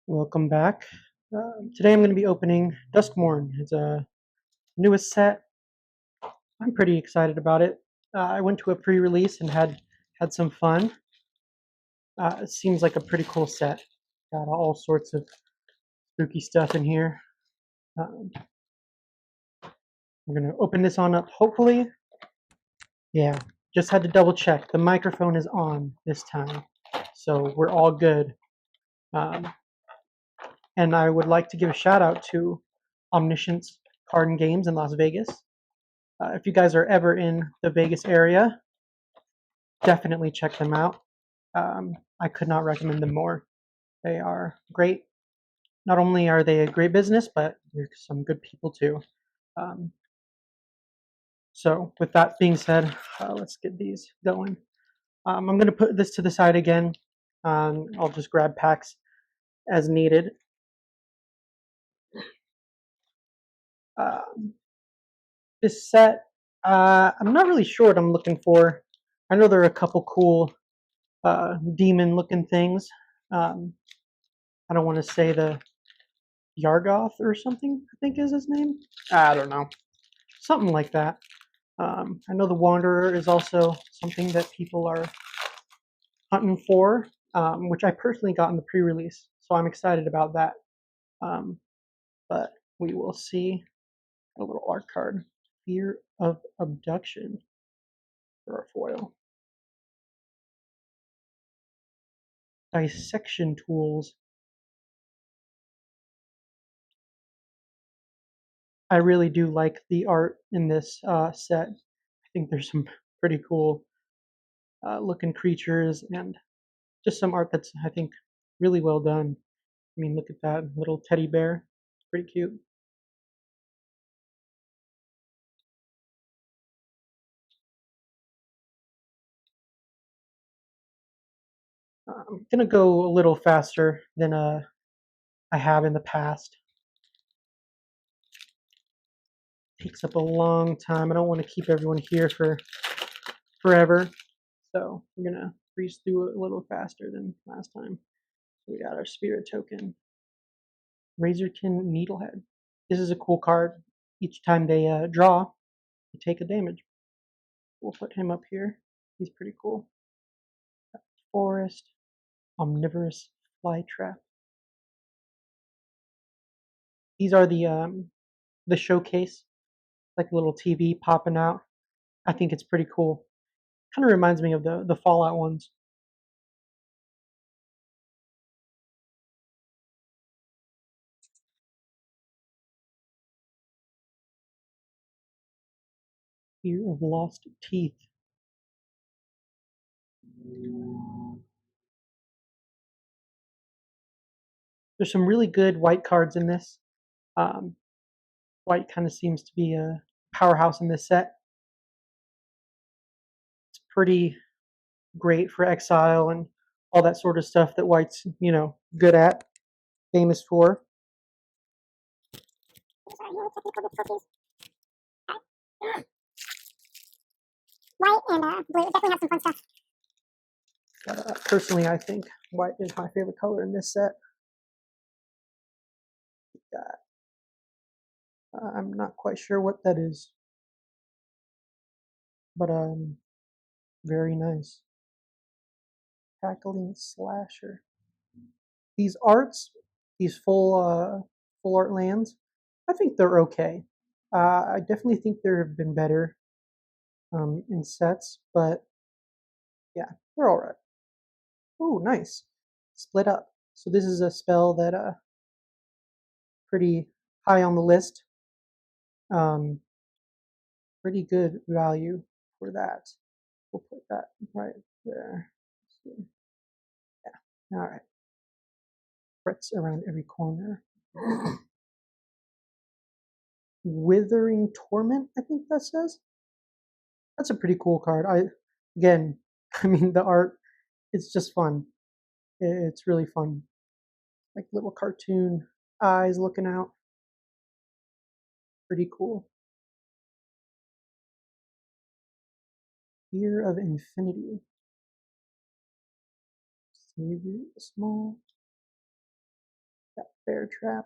Welcome back. Today I'm going to be opening Duskmourn. It's a newest set. I'm pretty excited about it. I went to a pre-release and had some fun. It seems like a pretty cool set. Got all sorts of spooky stuff in here. Um, I'm going to open this on up. Hopefully, yeah. Just had to double check. The microphone is on this time, so we're all good. Um, and I would like to give a shout out to Omniscience Cards and Games in Las Vegas. If you guys are ever in the Vegas area, definitely check them out. I could not recommend them more. They are great. Not only are they a great business, but they're some good people too. Um, so, with that being said, let's get these going. I'm going to put this to the side again. I'll just grab packs as needed. This set, I'm not really sure what I'm looking for. I know there are a couple cool demon-looking things. Um, I don't want to say the Yargoth or something, I think is his name. I don't know. Something like that. I know the Wanderer is also something that people are hunting for, which I personally got in the pre-release, so I'm excited about that. But we will see a little art card. Fear of Abduction for our foil. Dissection Tools. I really do like the art in this set. I think there's some pretty cool looking creatures and just some art that's, I think, really well done. I mean, look at that little teddy bear. It's pretty cute. I'm going to go a little faster than I have in the past. Takes up a long time. I don't want to keep everyone here for forever. So we're going to breeze through it a little faster than last time. So we got our spirit token. Razorkin Needlehead. This is a cool card. Each time they draw, they take a damage. We'll put him up here. He's pretty cool. Forest, Omnivorous Flytrap. These are the showcase, like a little TV popping out. I think it's pretty cool. Kind of reminds me of the Fallout ones. Fear of Lost Teeth. There's some really good white cards in this. Um, white kind of seems to be a powerhouse in this set. It's pretty great for exile and all that sort of stuff that white's, good at, famous for. White and blue definitely have some fun stuff. Personally, I think white is my favorite color in this set. I'm not quite sure what that is, but very nice. Tackling Slasher. These arts, these full art lands, I think they're okay. I definitely think there have been better in sets, but yeah, they're all right. Oh, nice. Split up. So this is a spell that pretty high on the list. Um, pretty good value for that. We'll put that right there. Yeah. All right. Threats around every corner. Withering Torment, I think that says. That's a pretty cool card. Again, I mean the art, it's just fun. It's really fun. Like little cartoon eyes looking out. Pretty cool. Fear of Infinity. Savior small. Bear Trap.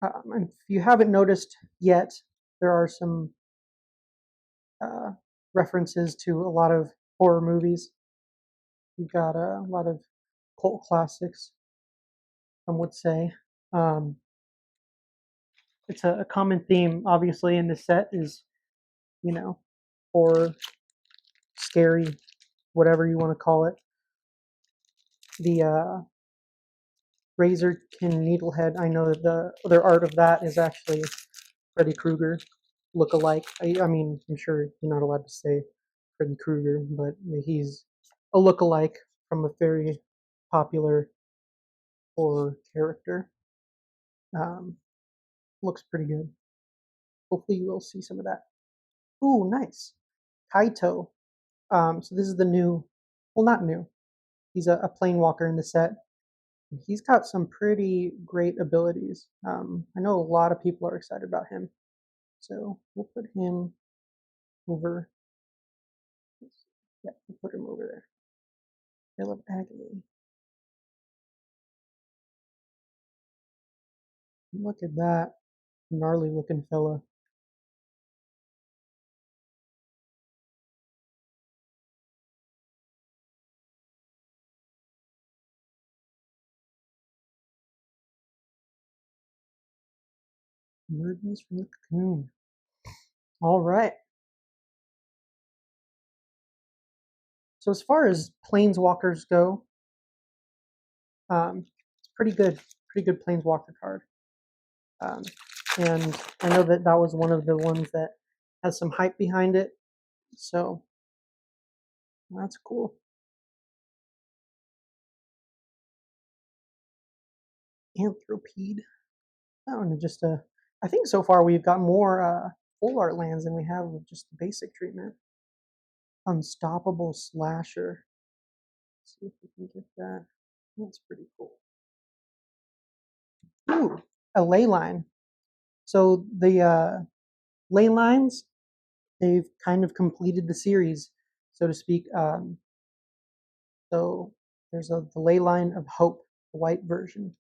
And if you haven't noticed yet, there are some uh, references to a lot of horror movies. You've got a lot of cult classics, some would say. Um, it's a common theme, obviously, in the set is, you know, horror, scary, whatever you want to call it. The Razorkin Needlehead, I know that the other art of that is actually Freddy Krueger look-alike. I mean, I'm sure you're not allowed to say Freddy Krueger, but he's a look-alike from a very popular horror character. Um, looks pretty good. Hopefully you will see some of that. Ooh, nice. Kaito. So this is the new, well, not new. He's a planewalker in the set. He's got some pretty great abilities. I know a lot of people are excited about him. So we'll put him over. Yeah, we'll put him over there. Trail of Agony. Look at that gnarly looking fella. Emergence from the cocoon. All right. So as far as planeswalkers go, it's pretty good planeswalker card. Um, and I know that that was one of the ones that has some hype behind it. So that's cool. Anthropede. Oh, and just I think so far we've got more full art lands than we have with just the basic treatment. Unstoppable Slasher. Let's see if we can get that. That's pretty cool. Ooh, a ley line. So the ley lines, they've kind of completed the series, so to speak. So there's the ley line of hope, the white version.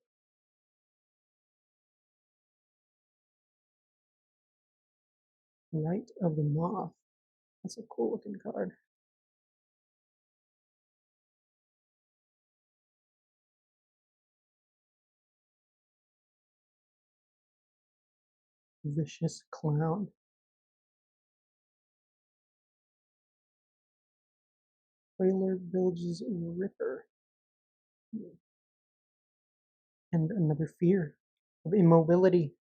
Rite of the Moth. That's a cool looking card. Vicious Clown. Whaler Village's Ripper. And another fear of immobility.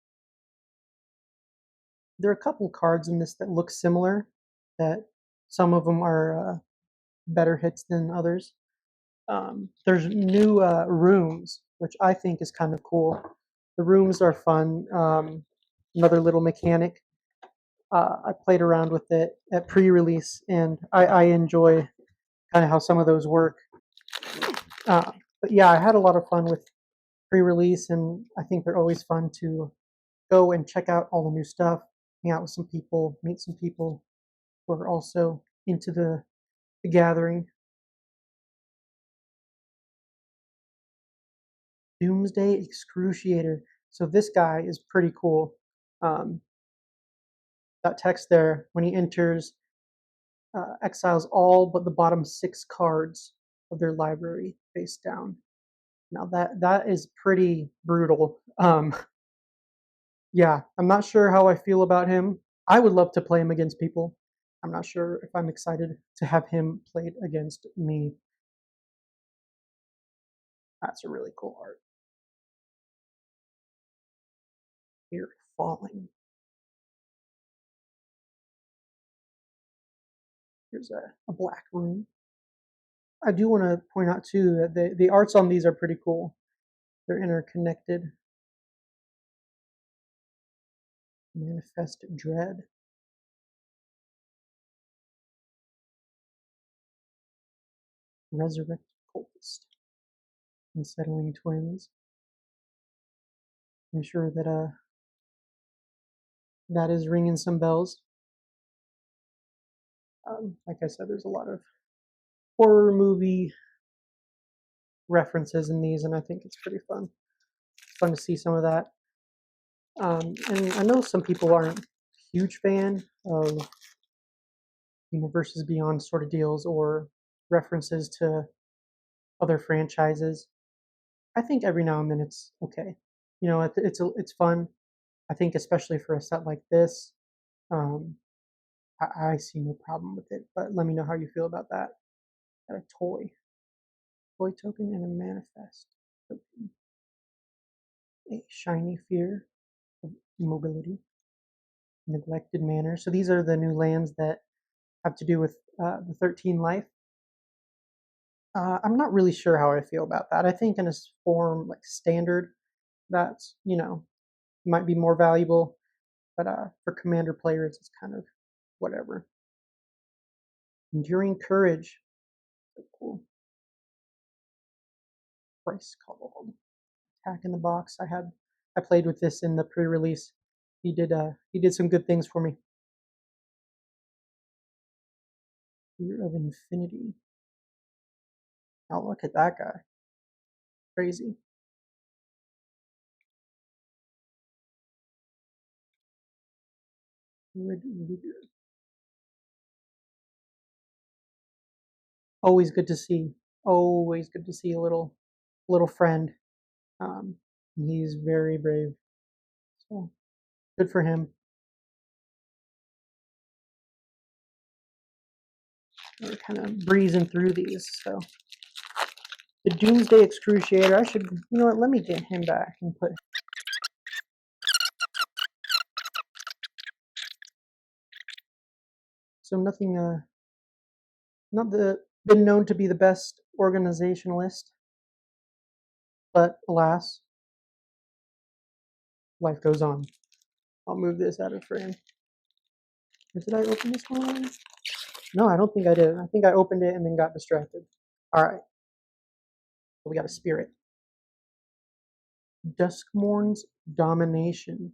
There are a couple cards in this that look similar, that some of them are better hits than others. There's new rooms, which I think is kind of cool. The rooms are fun. Another little mechanic. I played around with it at pre-release, and I enjoy kind of how some of those work. But yeah, I had a lot of fun with pre-release, and I think they're always fun to go and check out all the new stuff, hang out with some people, meet some people who are also into the gathering. Doomsday Excruciator. So this guy is pretty cool. Um, that text there, when he enters, exiles all but the bottom 6 cards of their library face down. Now that is pretty brutal. Yeah, I'm not sure how I feel about him. I would love to play him against people. I'm not sure if I'm excited to have him played against me. That's a really cool art. Here, falling. Here's a black room. I do want to point out too that the arts on these are pretty cool. They're interconnected. Manifest Dread. Resurrect Cultist. Unsettling Twins. I'm sure that that is ringing some bells. Like I said, there's a lot of horror movie references in these, and I think it's pretty fun. Fun to see some of that. And I know some people aren't a huge fan of Versus Beyond sort of deals or references to other franchises. I think every now and then it's okay. It's fun. I think especially for a set like this, um, I see no problem with it. But let me know how you feel about that. Got a toy token, and a manifest token. A shiny fear of immobility, neglected manor. So these are the new lands that have to do with the 13 life. I'm not really sure how I feel about that. I think in a form like standard, that's might be more valuable, but for commander players, it's kind of whatever. Enduring courage, so cool. Price called. Attack in the box. I played with this in the pre-release. He did some good things for me. Fear of Infinity. Oh, look at that guy. Crazy. Really good. Always good to see. Always good to see a little friend. Um, he's very brave. So good for him. We're kind of breezing through these. So the Doomsday Excruciator. I should, let me get him back and put. So nothing. Not been known to be the best organizationalist, but alas, life goes on. I'll move this out of frame. Or did I open this one? No, I don't think I did. I think I opened it and then got distracted. All right. So we got a spirit. Duskmourn's Domination.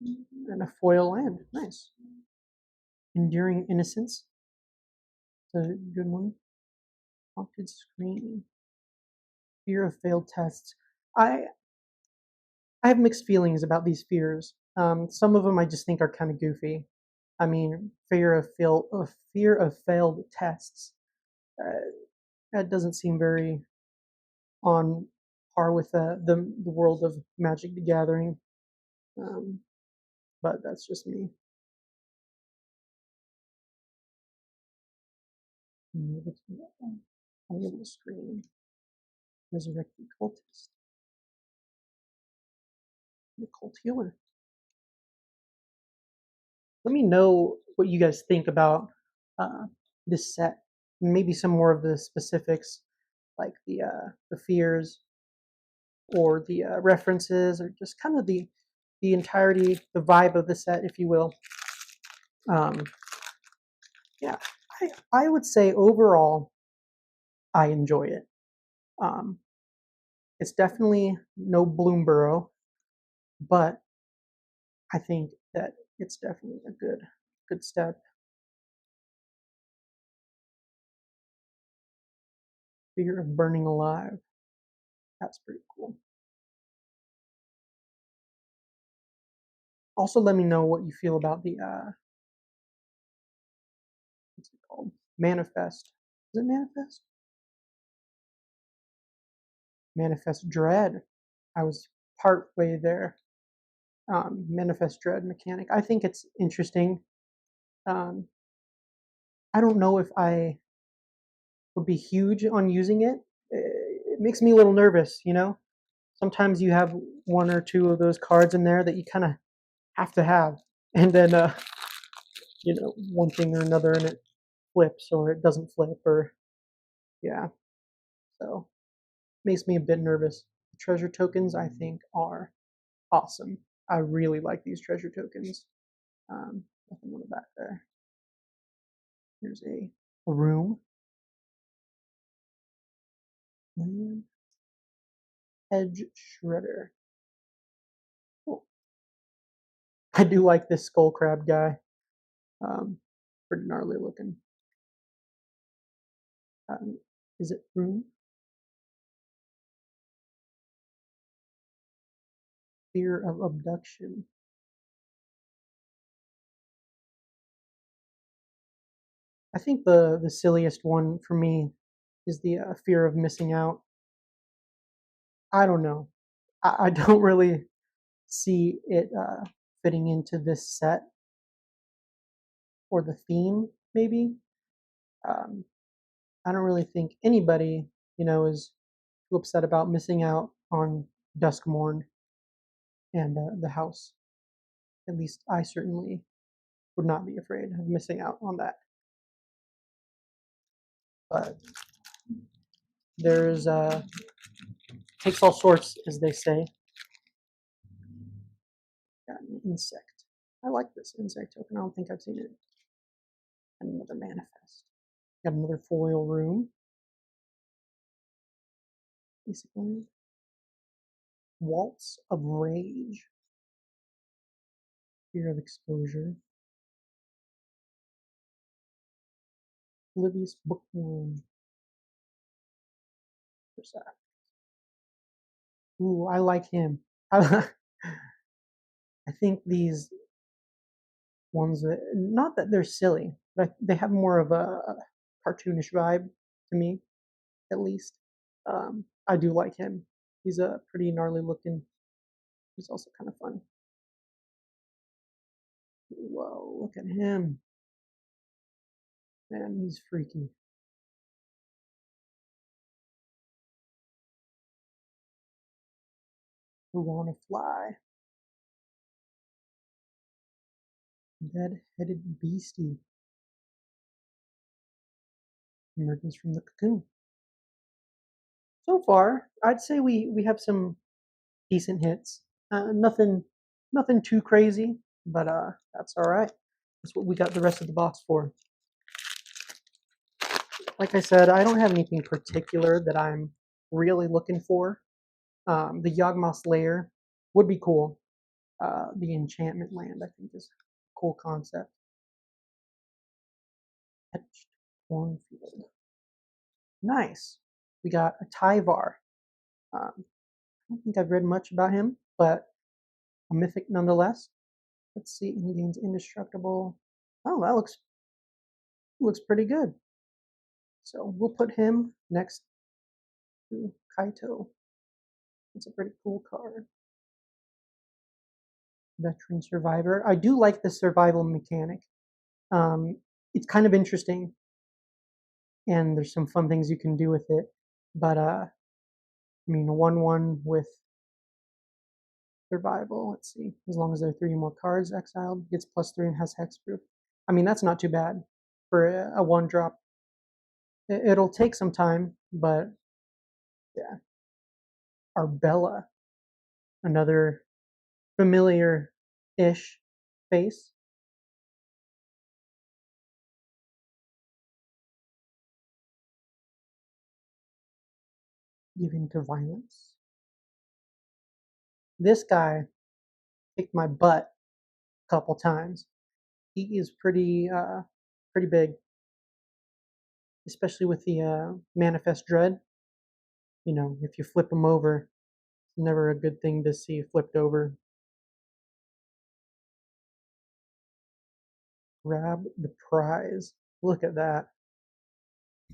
And a foil land. Nice. Enduring Innocence. It's a good one. Haunted Scream. Fear of failed tests. I I have mixed feelings about these fears. Some of them I just think are kind of goofy. I mean, fear of failed tests. Uh, that doesn't seem very on par with the world of Magic the Gathering. Um, but that's just me. I'm able to screen. Resurrected Cultist. The Cult Healer. Let me know what you guys think about uh, this set. Maybe some more of the specifics, like the fears or the references, or just kind of the entirety, the vibe of the set, if you will. Um, yeah, I would say overall, I enjoy it. Um, it's definitely no Bloomborough, but I think that it's definitely a good step. Fear of Burning Alive. That's pretty cool. Also, let me know what you feel about the what's it called? Manifest. Is it Manifest? Manifest Dread. I was part way there. Manifest Dread mechanic. I think it's interesting. Um, I don't know if I would be huge on using it. It makes me a little nervous. Sometimes you have one or two of those cards in there that you kind of have to have, and then one thing or another, and it flips or it doesn't flip, or yeah. So makes me a bit nervous. Treasure tokens, I think, are awesome. I really like these treasure tokens. Nothing on the back there. Here's a room. Edge Shredder. Cool. I do like this skull crab guy. Pretty gnarly looking. Is it room? Fear of abduction. I think the silliest one for me is the fear of missing out. I don't know. I don't really see it fitting into this set or the theme. Maybe um, I don't really think anybody, is too upset about missing out on Duskmourn and the house. At least I certainly would not be afraid of missing out on that. But there's takes all sorts, as they say. Got an insect. I like this insect token. I don't think I've seen it. Another manifest. Got another foil room. Basically, Waltz of Rage. Fear of exposure. Oblivious Bookworm. Where's that? Ooh, I like him. I think these ones that, not that they're silly, but they have more of a cartoonish vibe to me, at least. I do like him. He's a pretty gnarly looking. He's also kind of fun. Whoa, look at him. Man, he's freaky. Who wanna fly? Dead-headed beastie. Emergence from the cocoon. So far, I'd say we have some decent hits. Nothing too crazy, but that's all right. That's what we got the rest of the box for. Like I said, I don't have anything particular that I'm really looking for. The Yawgmoth's Lair would be cool. The Enchantment Land, I think, is a cool concept. Etched Cornfield. Nice. We got a Tyvar. I don't think I've read much about him, but a mythic nonetheless. Let's see. He gains indestructible. Oh, that looks pretty good. So we'll put him next to Kaito. It's a pretty cool card. Veteran Survivor. I do like the survival mechanic. It's kind of interesting, and there's some fun things you can do with it. But I mean, a 1/1 with survival. Let's see. As long as there are 3 more cards exiled, gets +3 and has hexproof. I mean, that's not too bad for a 1-drop. It'll take some time, but yeah. Arbella, another familiar-ish face. Given to violence. This guy kicked my butt a couple times. He is pretty big, especially with the manifest dread. If you flip him over, it's never a good thing to see flipped over. Grab the prize. Look at that.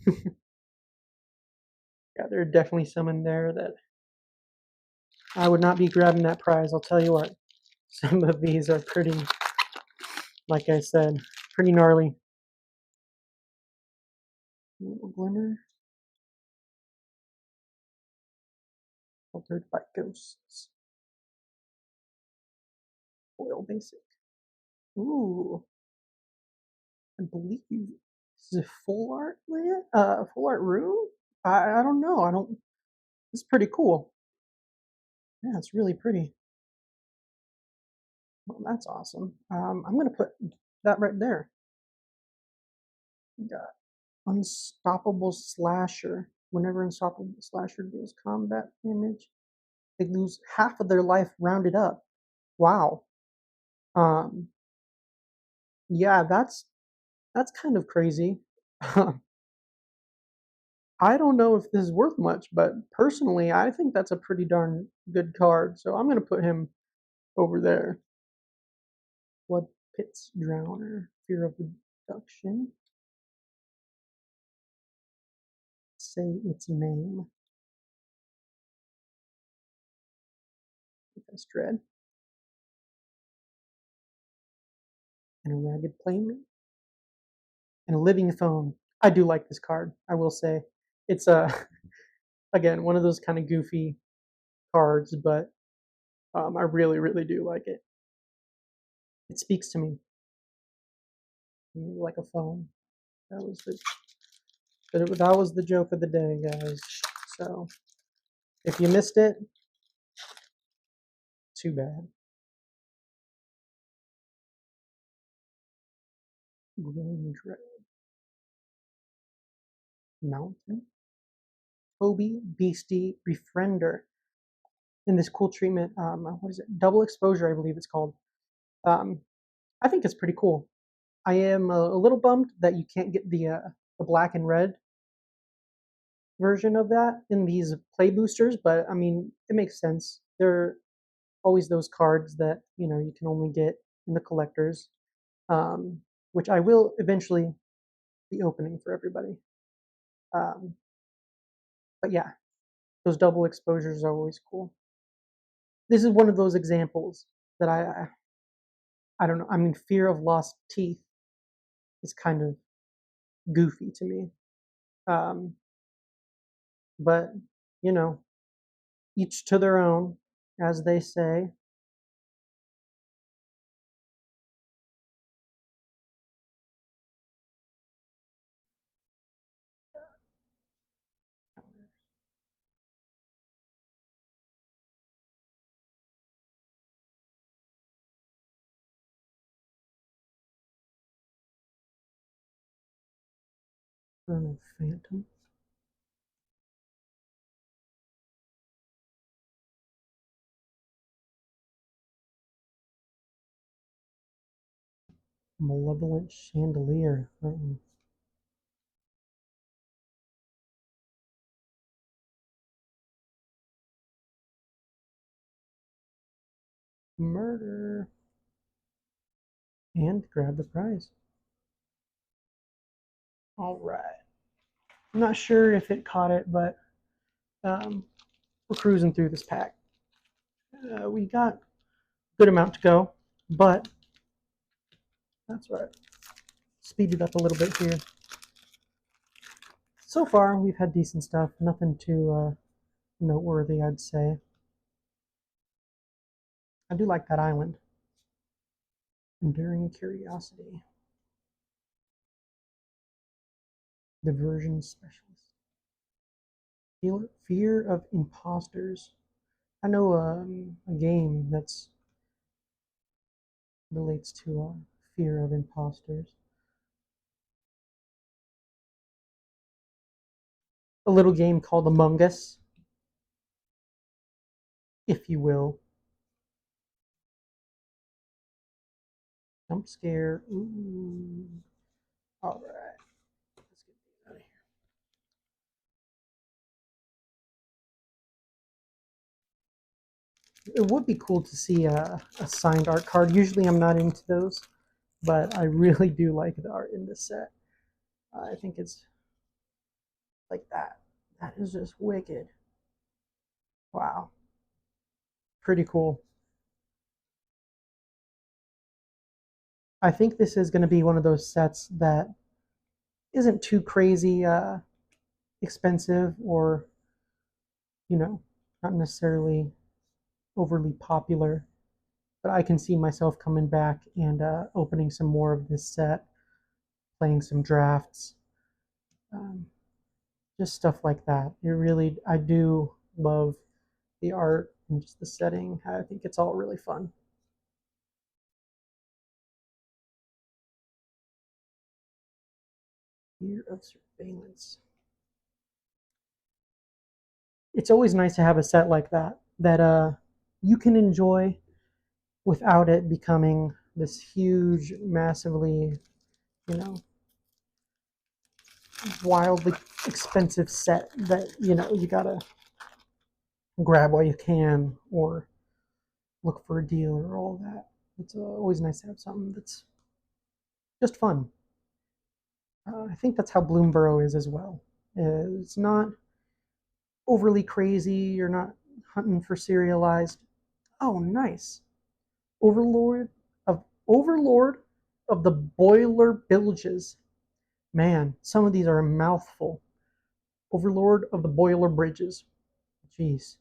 Yeah, there are definitely some in there that I would not be grabbing that prize. I'll tell you what. Some of these are pretty, like I said, pretty gnarly. A little glimmer. Altered by ghosts. Foil basic. Ooh. I believe this is a full art land? Full art room? I don't know. I don't. It's pretty cool. Yeah, it's really pretty. Well, that's awesome. I'm gonna put that right there. We got Unstoppable Slasher. Whenever Unstoppable Slasher deals combat damage, they lose half of their life rounded up. Wow. Um, yeah, that's kind of crazy. I don't know if this is worth much, but personally, I think that's a pretty darn good card. So I'm going to put him over there. Blood Pit's Drowner, Fear of Reduction. Say its name. That's Dread. And a Ragged Playmate. And a Living Phone. I do like this card, I will say. It's again, one of those kind of goofy cards, but I really, really do like it. It speaks to me like a phone. That was the joke of the day, guys. So if you missed it, too bad. Growing Dread. Mountain. Toby Beastie Befriender. In this cool treatment, what is it? Double Exposure, I believe it's called. I think it's pretty cool. I am a little bummed that you can't get the black and red version of that in these play boosters, but I mean, it makes sense. There are always those cards that you can only get in the collectors, which I will eventually be opening for everybody. But yeah, those double exposures are always cool. This is one of those examples that I don't know. I mean, Fear of Lost Teeth is kind of goofy to me, but each to their own, as they say. Phantom. Malevolent Chandelier. Murder. And grab the prize. All right. I'm not sure if it caught it, but we're cruising through this pack. We got a good amount to go, but that's right. Speed it up a little bit here. So far, we've had decent stuff. Nothing too noteworthy, I'd say. I do like that island. Enduring Curiosity. Diversion Specialist. Fear of Imposters. I know a game that's relates to fear of imposters. A little game called Among Us, if you will. Jump scare. Ooh. All right. Let's get these out of here. It would be cool to see a signed art card. Usually I'm not into those, but I really do like the art in this set. I think it's like that. That is just wicked. Wow. Pretty cool. I think this is going to be one of those sets that isn't too crazy expensive or, not necessarily overly popular. But I can see myself coming back and opening some more of this set, playing some drafts, um, just stuff like that. I do love the art and just the setting. I think it's all really fun. Year of Surveillance. It's always nice to have a set like that you can enjoy without it becoming this huge, massively, you know, wildly expensive set that you gotta grab while you can, or look for a deal or all that. It's always nice to have something that's just fun. I think that's how Bloomborough is as well. It's not overly crazy. You're not hunting for serialized. Oh, nice. Overlord Overlord of the Boiler Bilges. Man, some of these are a mouthful. Overlord of the Boiler Bridges. Jeez.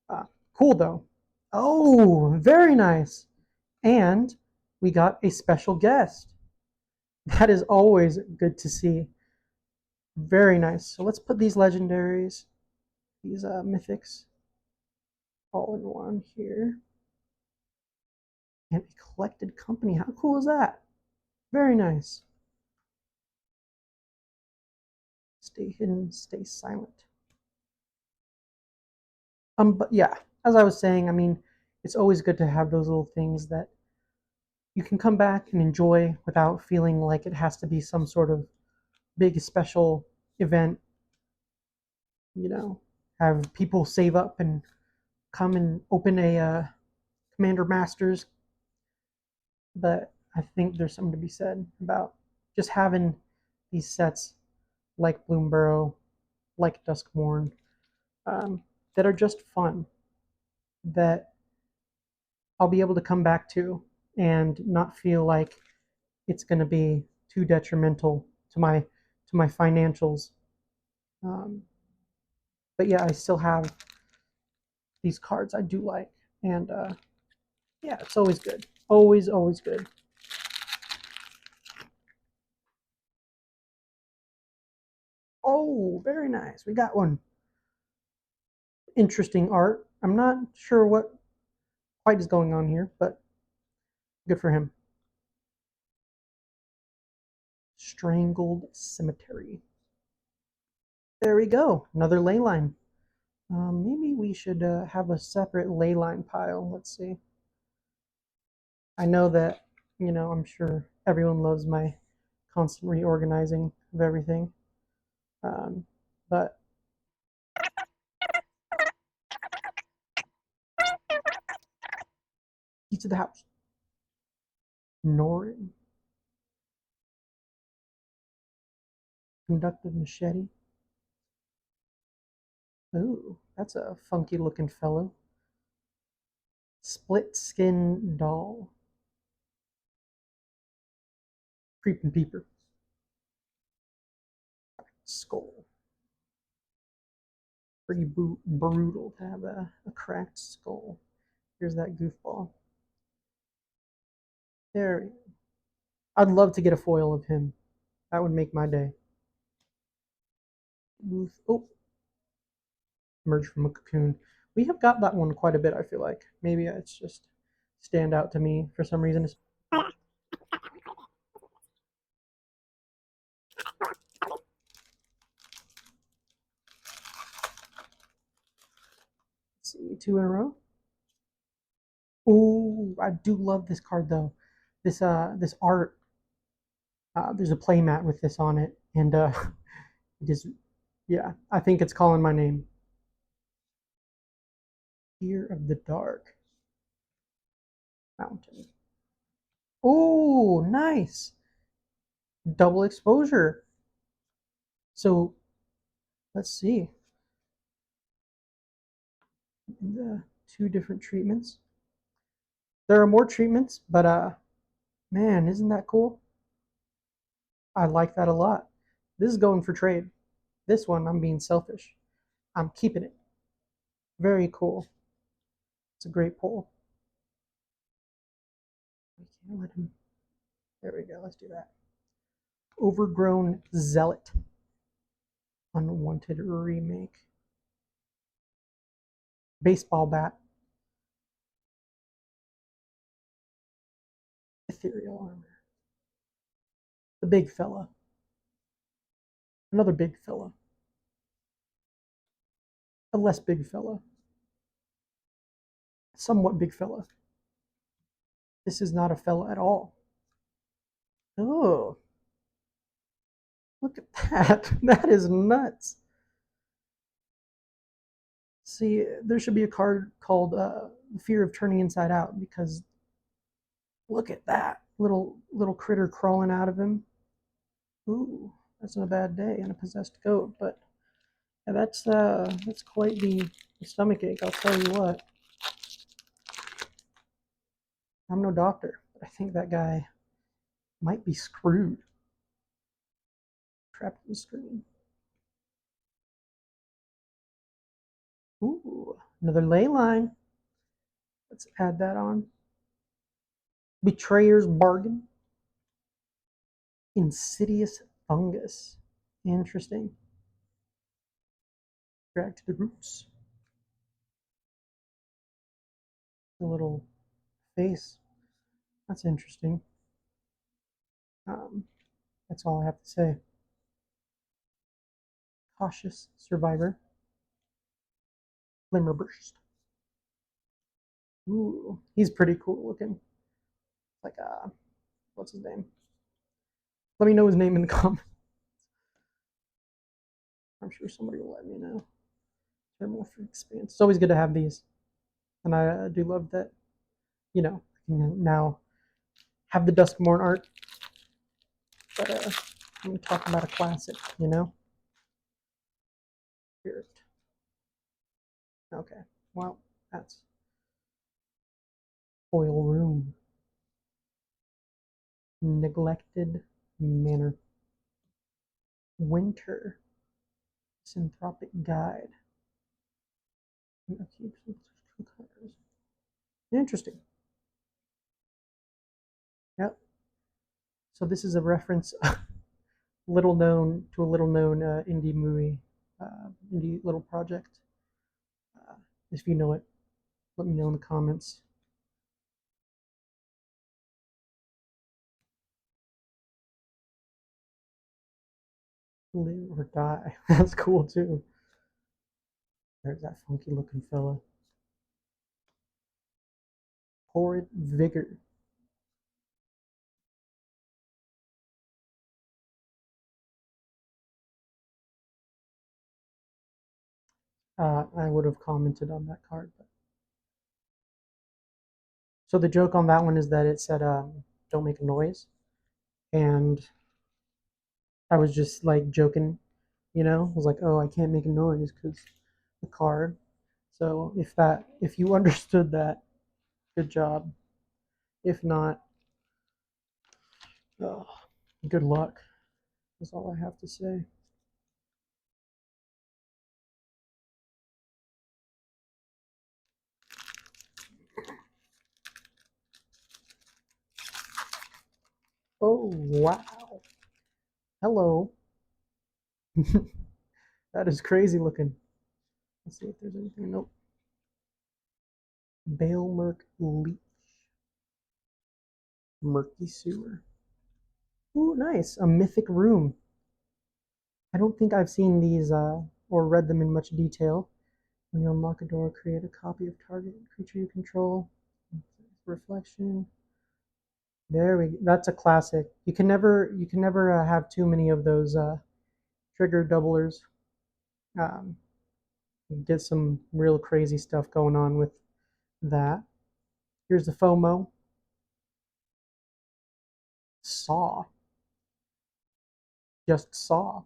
Uh, cool though. Oh, very nice. And we got a special guest. That is always good to see. Very nice. So let's put these legendaries, these mythics, all in one here. And a collected company. How cool is that? Very nice. Stay hidden, stay silent. But yeah, as I was saying, I mean, it's always good to have those little things that you can come back and enjoy without feeling like it has to be some sort of big special event. You know, have people save up and come and open a Commander Masters. But I think there's something to be said about just having these sets like Bloomborough, like Duskmourn, that are just fun, that I'll be able to come back to and not feel like it's going to be too detrimental to my financials. Um, but yeah, I still have these cards I do like, and yeah, it's always good, always good. Oh, very nice. We got one. Interesting art. I'm not sure what quite is going on here, but good for him. Strangled Cemetery. There we go. Another ley line. Maybe we should have a separate ley line pile. Let's see. I know that, I'm sure everyone loves my constant reorganizing of everything. Um, but key to the house. Norin. Conductive machete. Ooh, that's a funky looking fellow. Split skin doll. Creeping peeper. Skull. Pretty brutal to have a cracked skull. Here's that goofball. There. I'd love to get a foil of him. That would make my day. Oh, emerge from a cocoon. We have got that one quite a bit, I feel like. Maybe it's just stand out to me for some reason. Let's see, two in a row. Oh, I do love this card though. This art. There's a playmat with this on it, and it is, yeah. I think it's calling my name. Fear of the Dark Mountain. Oh, nice. Double exposure. So let's see. The two different treatments. There are more treatments, but man, isn't that cool? I like that a lot. This is going for trade. This one, I'm being selfish. I'm keeping it. Very cool. It's a great pull. We can't let him. There we go. Let's do that. Overgrown Zealot. Unwanted remake. Baseball bat. Ethereal armor. The big fella. Another big fella. A less big fella. Somewhat big fella. This is not a fella at all. Oh, look at that. That is nuts. See, there should be a card called the fear of turning inside out, because look at that little critter crawling out of him. Ooh, that's not a bad day on a possessed goat, but yeah, that's quite the stomach ache. I'll tell you what. I'm no doctor, but I think that guy might be screwed. Trapped in the screen. Ooh, another ley line. Let's add that on. Betrayer's bargain. Insidious fungus. Interesting. Drag to the roots. A little face. That's interesting. That's all I have to say. Cautious survivor. Glimmerburst. Ooh, he's pretty cool looking. Like what's his name? Let me know his name in the comments. I'm sure somebody will let me know. Terminal for expanse. It's always good to have these, and I do love that. You know, I can now have the Duskmourn art, but I'm talking about a classic. You know. Spirit. Okay. Well, that's Oil Room. Neglected Manor. Winter. Synthropic Guide. Interesting. Yep. So this is a reference, little known indie movie, indie little project. If you know it, let me know in the comments. Live or die. That's cool too. There's that funky looking fella. Horrid Vigor. I would have commented on that card. But... So the joke on that one is that it said, don't make a noise. And I was just like joking, you know? I was like, oh, I can't make a noise because the card. So if you understood that, good job. If not, oh, good luck. That's all I have to say. Oh, wow. Hello. That is crazy looking. Let's see if there's anything. Nope. Balemerk Leech. Murky Sewer. Ooh, nice. A mythic room. I don't think I've seen these or read them in much detail. When you unlock a door, create a copy of target creature you control. Reflection. There we go. That's a classic. You can never have too many of those trigger doublers. Um, get some real crazy stuff going on with that. Here's the FOMO. Saw. Just saw.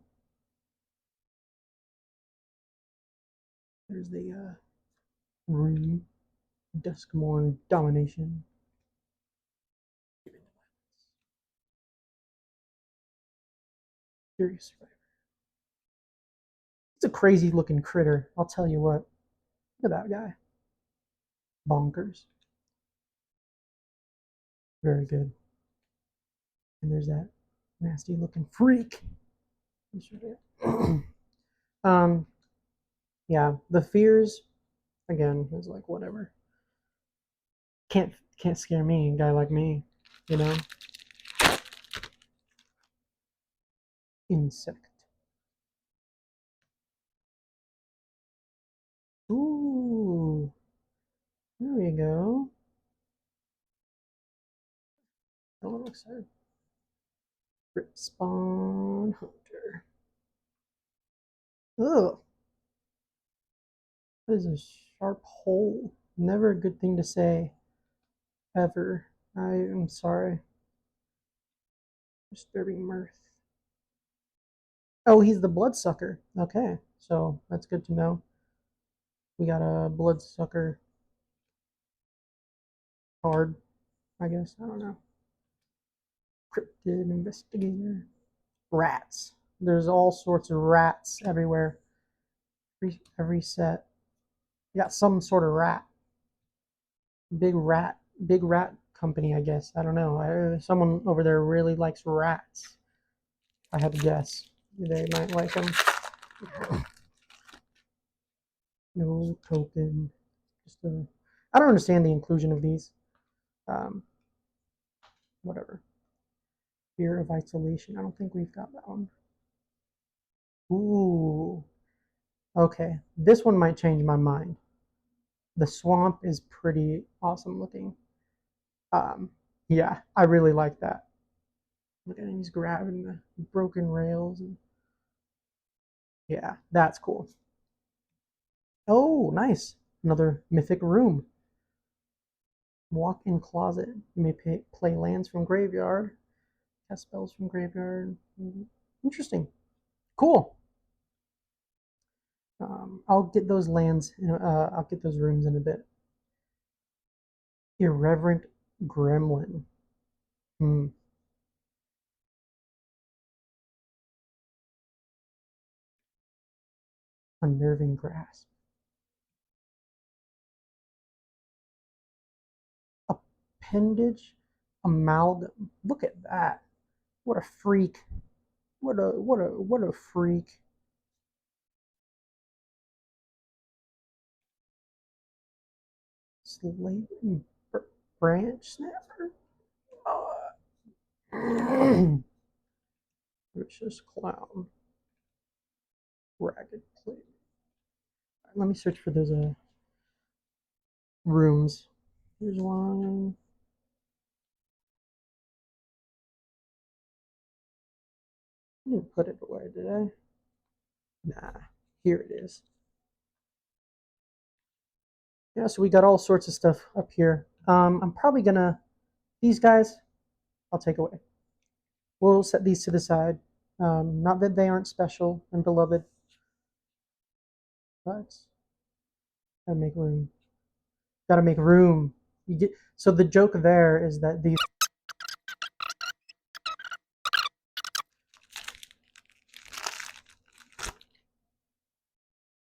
There's the room. Duskmourn domination. Curious survivor. It's a crazy looking critter. I'll tell you what. Look at that guy. Bonkers. Very good. And there's that nasty looking freak. um, yeah, the fears again is like whatever. Can't scare me, a guy like me, you know. Insect. Ooh, there we go. A little excited. Rip Spawn Hunter. Ugh. That is a sharp hole Never a good thing to say, ever. I am sorry. Disturbing mirth. Oh, he's the bloodsucker. Okay, so that's good to know. We got a bloodsucker card, I guess. I don't know. Cryptid investigator. Rats. There's all sorts of rats everywhere. Every set. You got some sort of rat. Big rat company, I guess. I don't know. Someone over there really likes rats. I have a guess. They might like them. No token. Just a. I don't understand the inclusion of these. Um, whatever. Fear of isolation. I don't think we've got that one. Ooh. Okay. This one might change my mind. The swamp is pretty awesome looking. Um, yeah, I really like that. Look at him, he's grabbing the broken rails. And yeah, that's cool. Oh, nice. Another mythic room. Walk-in closet. You may play lands from graveyard. Cast spells from graveyard. Interesting. Cool. I'll get those lands. I'll get those rooms in a bit. Irreverent gremlin. Hmm. Unnerving grasp. Appendage amalgam. Look at that. What a freak. What a freak. Slate branch snapper. Vicious clown. Ragged plate. Let me search for those rooms. Here's one. I didn't put it away, did I? Nah. Here it is. Yeah, so we got all sorts of stuff up here. I'm probably gonna these guys I'll take away. We'll set these to the side. Not that they aren't special and beloved, but gotta make room. Gotta make room. You get so the joke there is that these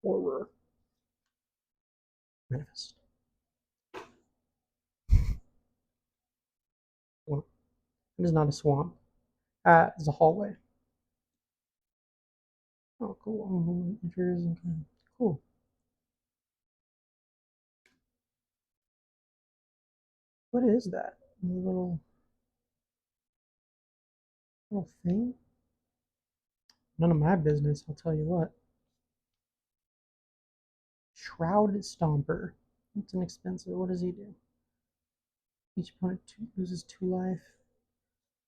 horror manifest. Well, it is not a swamp. It's a hallway. Oh, cool. Cool. What is that? A little thing? None of my business, I'll tell you what. Shroud Stomper. It's inexpensive. What does he do? Each opponent loses 2 life.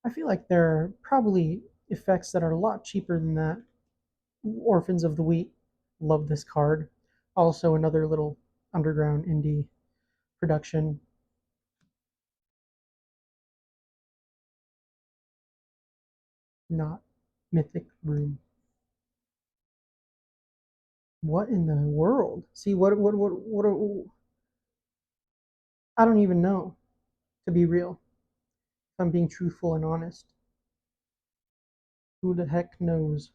I feel like there are probably effects that are a lot cheaper than that. Orphans of the Wheat. Love this card. Also, another little underground indie production. Not Mythic Room. What in the world? See, I don't even know, to be real. If I'm being truthful and honest. Who the heck knows?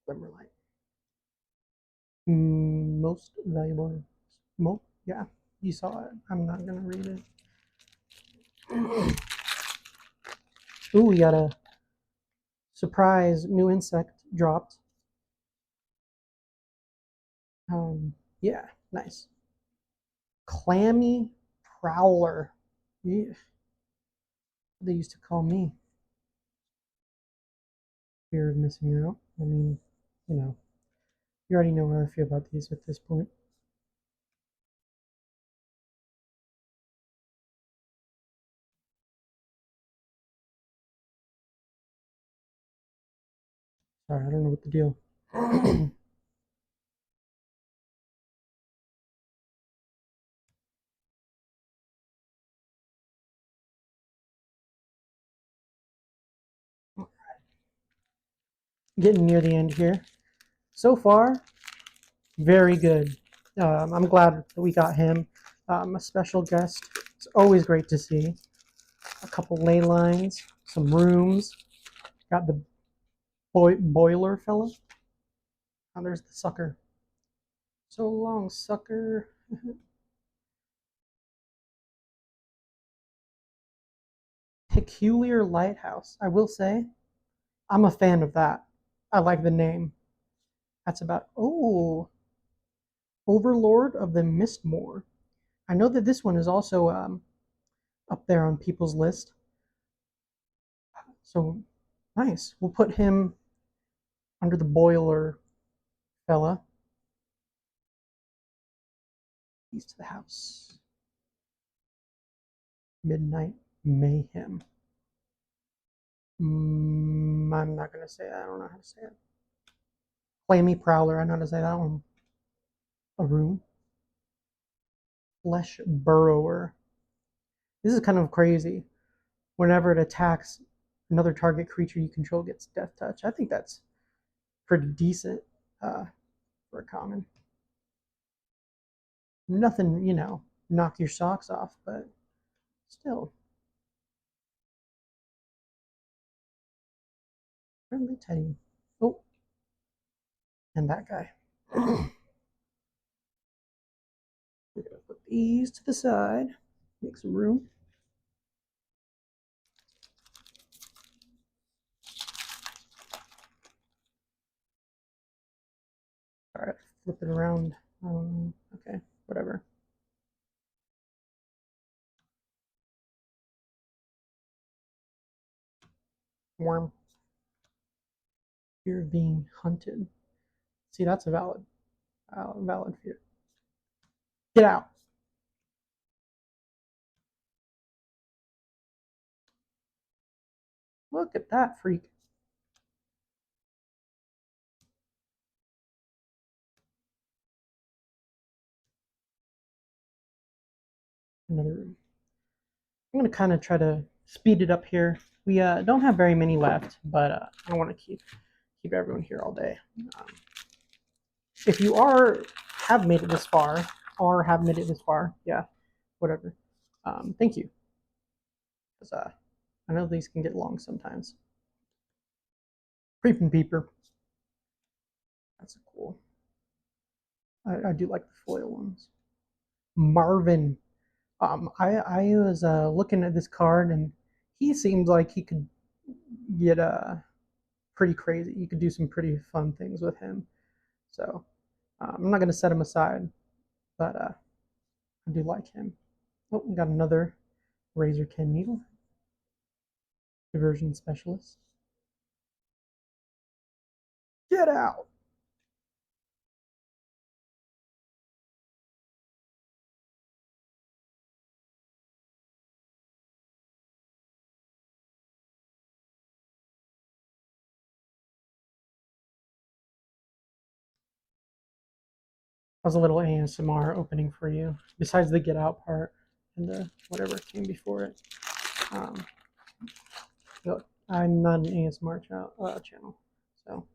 Glimmerlight. Most valuable. Yeah, you saw it. I'm not gonna read it. Ooh, we got a surprise new insect dropped. Yeah, nice. Clammy Prowler. Yeah, they used to call me. Fear of missing out. I mean, you know, you already know how I feel about these at this point. Sorry, I don't know what the deal. getting near the end here. So far, very good. I'm glad that we got him. A special guest. It's always great to see. A couple ley lines, some rooms. Got the boiler fella. Oh, there's the sucker. So long, sucker. Peculiar Lighthouse. I will say, I'm a fan of that. I like the name. That's about, oh, Overlord of the Mistmoor. I know that this one is also up there on people's list. So nice. We'll put him under the boiler fella. Keys to the house. Midnight Mayhem. I'm not going to say it. I don't know how to say it. Flamey Prowler. I know how to say that one. A room. Flesh Burrower. This is kind of crazy. Whenever it attacks another target creature you control gets Death Touch. I think that's pretty decent for a common. Nothing, knock your socks off, but still. Friendly Teddy. Oh, and that guy. We're going to put these to the side, make some room. All right, flip it around. Okay, whatever. Worm. Fear of being hunted. See, that's a valid fear. Get out. Look at that freak. Another room. I'm going to kind of try to speed it up here. We don't have very many left, but I don't want to keep everyone here all day. If you have made it this far, yeah, whatever. Thank you, because I know these can get long sometimes. Creeping Peeper. That's cool. I do like the foil ones. Marvin. I was looking at this card, and he seemed like he could get pretty crazy. You could do some pretty fun things with him. So I'm not going to set him aside, but I do like him. Oh, we got another Razorkin Needle. Diversion Specialist. Get out! That was a little ASMR opening for you, besides the get out part and the whatever came before it. Look, I'm not an ASMR channel, so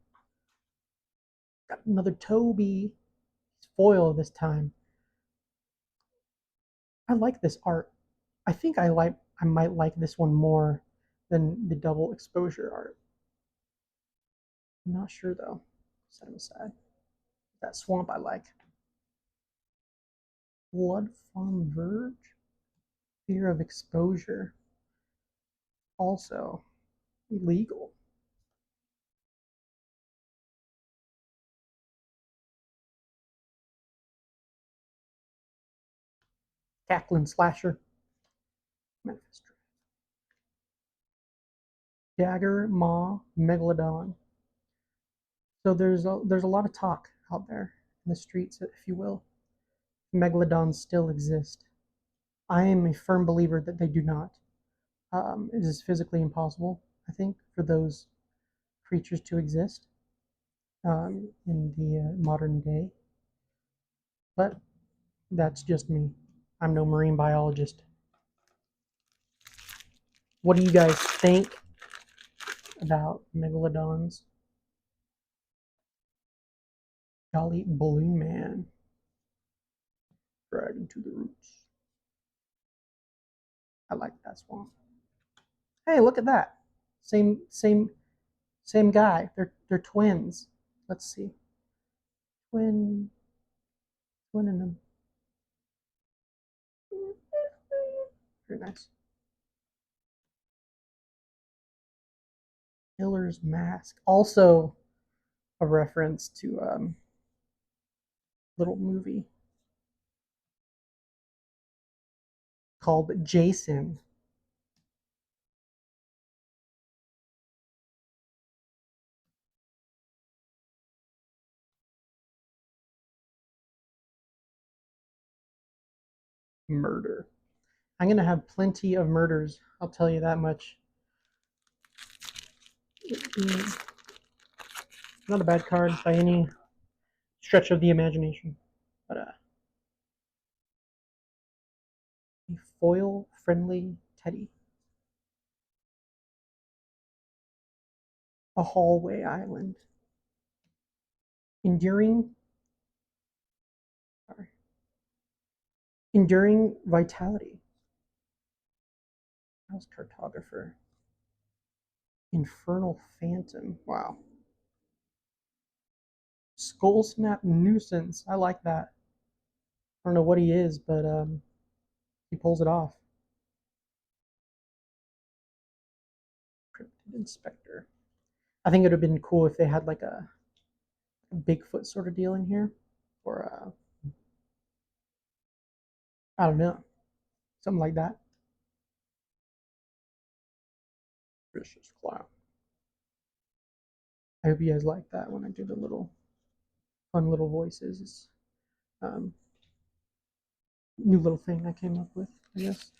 got another Toby. Foil this time. I like this art. I think I might like this one more than the double exposure art. I'm not sure though. Set him aside. That swamp I like. Blood Farm Verge. Fear of exposure. Also illegal. Cackling Slasher. Manifest. Dagger Maw Megalodon. So there's a lot of talk out there in the streets, if you will. Megalodons still exist. I am a firm believer that they do not. It is physically impossible, I think, for those creatures to exist in the modern day. But that's just me. I'm no marine biologist. What do you guys think about megalodons? Jolly Balloon Man. Dragon to the roots. I like that swamp. Hey, look at that. Same guy. They're twins. Let's see. Twinning them. Very nice. Killer's Mask. Also a reference to little movie called Jason. Murder. I'm going to have plenty of murders. I'll tell you that much. Not a bad card by any stretch of the imagination. But a foil-friendly Teddy. A hallway island. Enduring. Sorry. Enduring vitality. House cartographer. Infernal phantom. Wow. Skull snap nuisance. I like that. I don't know what he is, but he pulls it off. Cryptid inspector. I think it would have been cool if they had like a Bigfoot sort of deal in here, or I don't know, something like that. Vicious clown. I hope you guys like that when I do the little fun little voices. It's new little thing I came up with, I guess.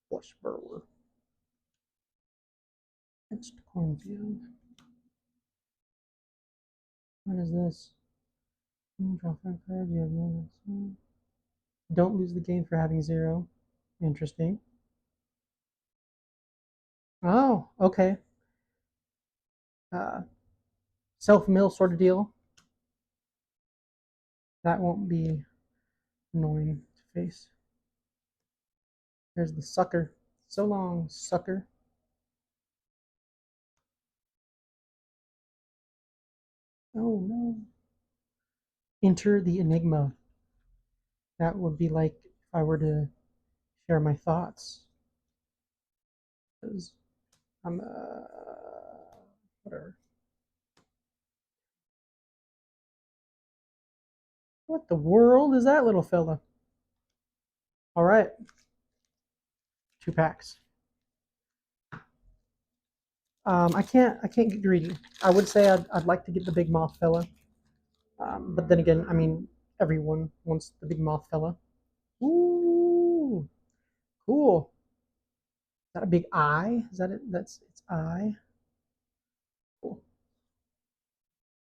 Flush burrower. It's cornfield. What is this? Draw 5 cards. You have no. Don't lose the game for having 0. Interesting. Oh, okay. Self-mill sort of deal. That won't be annoying to face. There's the sucker. So long, sucker. Oh no. Enter the enigma. That would be like if I were to share my thoughts. Because I'm whatever. What the world is that little fella? All right. 2 packs. I can't get greedy. I would say I'd like to get the big moth fella. But then again, I mean, everyone wants the big moth fella. Ooh, cool. Is that a big eye? Is that it? That's its eye. Cool.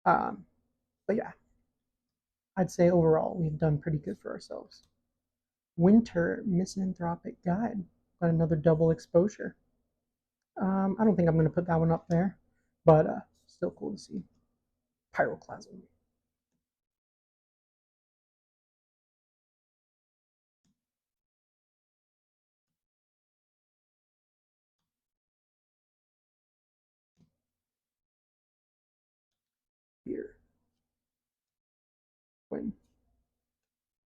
But yeah, I'd say overall we've done pretty good for ourselves. Winter Misanthropic Guide. Got another double exposure. I don't think I'm going to put that one up there, but still cool to see. Pyroclasm. Here. When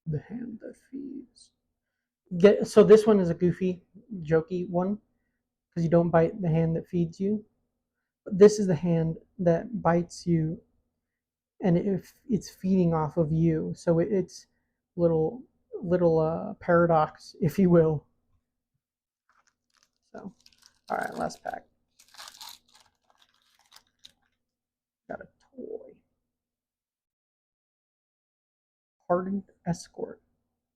the hand that feeds. So this one is a goofy, jokey one because you don't bite the hand that feeds you. But this is the hand that bites you, and if it's feeding off of you, so it's little paradox, if you will. So, all right, last pack. Got a toy. Hardened Escort.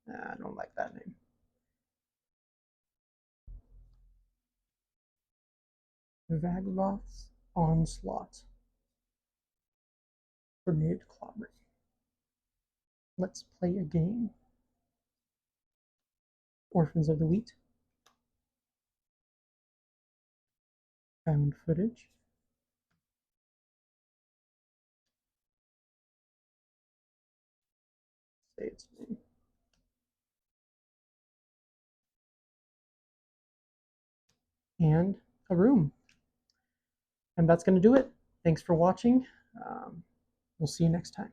Nah, I don't like that name. Vagvoth's Onslaught. Grenade Clobber. Let's play a game. Orphans of the Wheat. Found footage. Say its name. And a room. And that's going to do it. Thanks for watching. We'll see you next time.